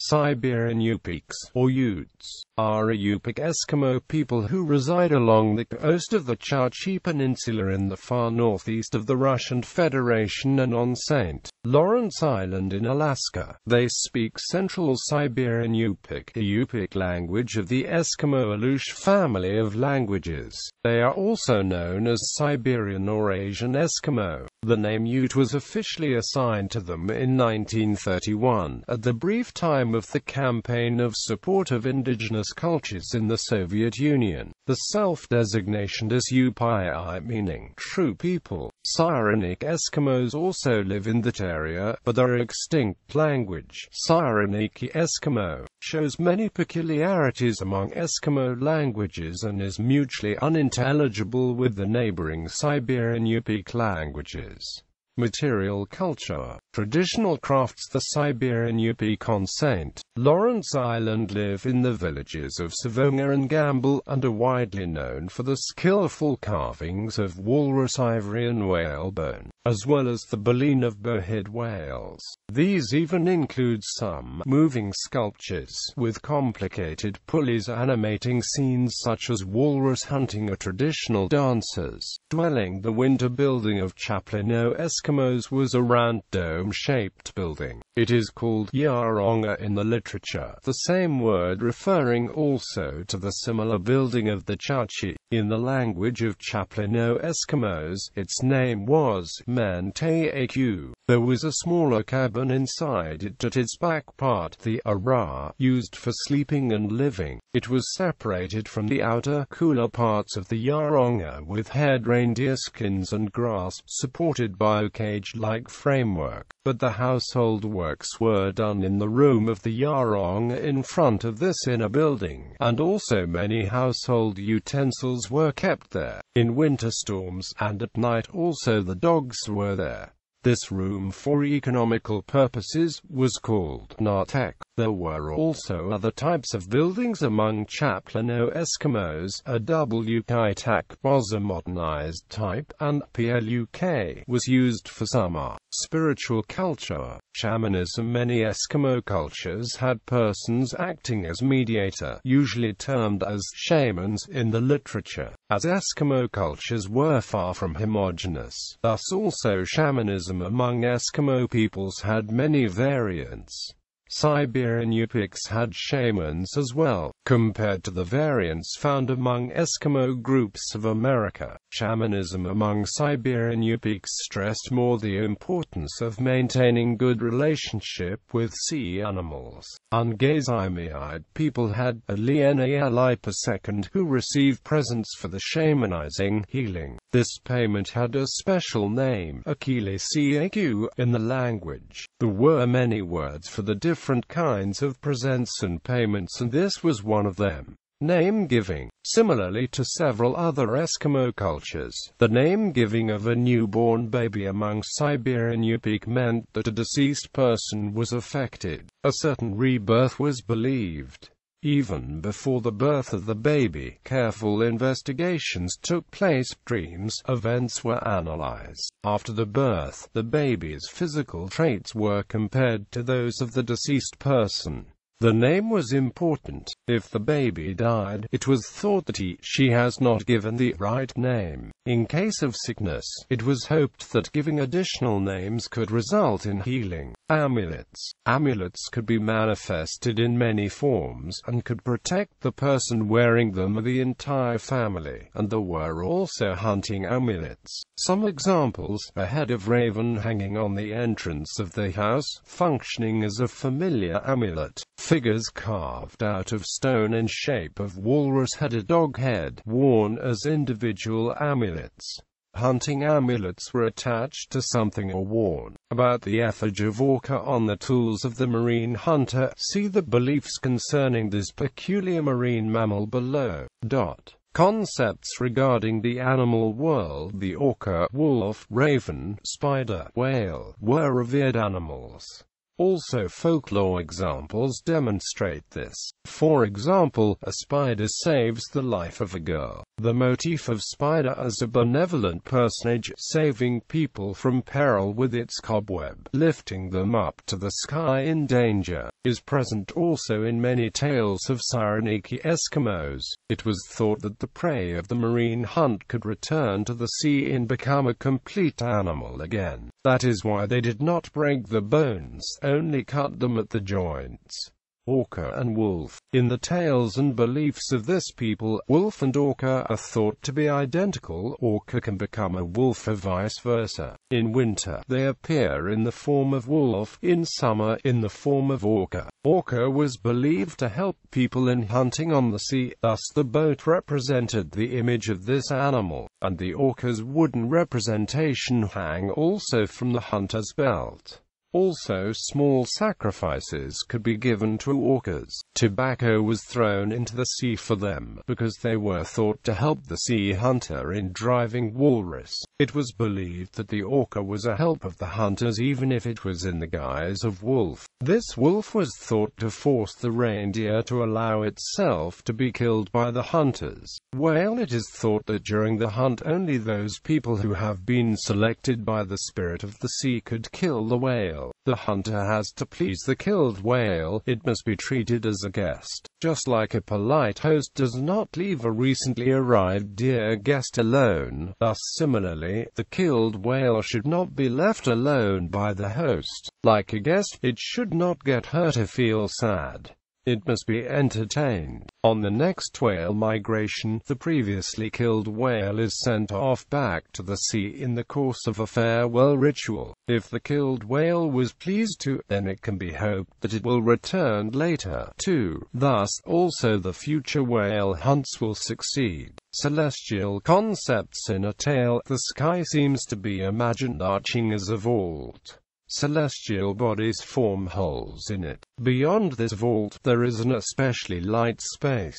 Siberian Yupiks, or Yuits, are a Yupik Eskimo people who reside along the coast of the Chukchi Peninsula in the far northeast of the Russian Federation and on St. Lawrence Island in Alaska. They speak Central Siberian Yupik, a Yupik language of the Eskimo Aleut family of languages. They are also known as Siberian or Asian Eskimo. The name Ute was officially assigned to them in 1931, at the brief time of the Campaign of Support of Indigenous Cultures in the Soviet Union. The self-designation is Yupai, meaning true people. Cyrenaic Eskimos also live in that area, but their extinct language, Cyrenaic Eskimo, shows many peculiarities among Eskimo languages and is mutually unintelligible with the neighboring Siberian Yupik languages. Material culture. Traditional crafts. The Siberian Yupik on St. Lawrence Island live in the villages of Savonga and Gamble, and are widely known for the skillful carvings of walrus ivory and whalebone, as well as the baleen of bowhead whales. These even include some moving sculptures, with complicated pulleys animating scenes such as walrus hunting or traditional dances. Dwelling. The winter building of Chaplino Eskimos was a round dome-shaped building. It is called Yaronga in the literature, the same word referring also to the similar building of the Chukchi. In the language of Chaplino Eskimos, its name was Manteaku. There was a smaller cabin inside it at its back part, the ara, used for sleeping and living. It was separated from the outer, cooler parts of the Yaronga with haired reindeer skins and grass, supported by a cage-like framework. But the household works were done in the room of the Yaronga in front of this inner building, and also many household utensils were kept there. In winter storms, and at night also the dogs were there. This room for economical purposes was called Nartek. There were also other types of buildings among Chaplino Eskimos. A WK was a modernized type, and PLUK was used for summer. Spiritual culture. Shamanism. Many Eskimo cultures had persons acting as mediator, usually termed as shamans in the literature, as Eskimo cultures were far from homogeneous. Thus also shamanism among Eskimo peoples had many variants. Siberian Yupiks had shamans as well. Compared to the variants found among Eskimo groups of America, shamanism among Siberian Yupiks stressed more the importance of maintaining good relationship with sea animals. Ungazimiad people had a lienali per second who received presents for the shamanizing healing. This payment had a special name, akilesiaku, in the language. There were many words for the different kinds of presents and payments, and this was one of them. Name-giving. Similarly to several other Eskimo cultures, the name-giving of a newborn baby among Siberian Yupik meant that a deceased person was affected. A certain rebirth was believed. Even before the birth of the baby, careful investigations took place. Dreams events were analyzed. After the birth, the baby's physical traits were compared to those of the deceased person. The name was important. If the baby died, it was thought that she has not given the right name. In case of sickness, it was hoped that giving additional names could result in healing. Amulets. Amulets could be manifested in many forms, and could protect the person wearing them or the entire family, and there were also hunting amulets. Some examples: a head of raven hanging on the entrance of the house, functioning as a familiar amulet. Figures carved out of stone in shape of walrus-headed dog head, worn as individual amulets. Hunting amulets were attached to something or worn about the effigy of orca on the tools of the marine hunter. See the beliefs concerning this peculiar marine mammal below. Concepts regarding the animal world. The orca, wolf, raven, spider, whale were revered animals. Also, folklore examples demonstrate this. For example, a spider saves the life of a girl. The motif of spider as a benevolent personage, saving people from peril with its cobweb, lifting them up to the sky in danger, is present also in many tales of Yupik Eskimos. It was thought that the prey of the marine hunt could return to the sea and become a complete animal again. That is why they did not break the bones, only cut them at the joints. Orca and wolf. In the tales and beliefs of this people, wolf and orca are thought to be identical. Orca can become a wolf or vice versa. In winter, they appear in the form of wolf, in summer, in the form of orca. Orca was believed to help people in hunting on the sea, thus the boat represented the image of this animal, and the orca's wooden representation hang also from the hunter's belt. Also, small sacrifices could be given to orcas. Tobacco was thrown into the sea for them, because they were thought to help the sea hunter in driving walrus. It was believed that the orca was a help of the hunters even if it was in the guise of wolf. This wolf was thought to force the reindeer to allow itself to be killed by the hunters. Whale. It is thought that during the hunt only those people who have been selected by the spirit of the sea could kill the whale. The hunter has to please the killed whale. It must be treated as a guest, just like a polite host does not leave a recently arrived dear guest alone. Thus, similarly, the killed whale should not be left alone by the host. Like a guest, it should not get hurt or feel sad. It must be entertained. On the next whale migration, the previously killed whale is sent off back to the sea in the course of a farewell ritual. If the killed whale was pleased to, then it can be hoped that it will return later, too. Thus, also the future whale hunts will succeed. Celestial concepts. In a tale, the sky seems to be imagined arching as a vault. Celestial bodies form holes in it. Beyond this vault, there is an especially light space.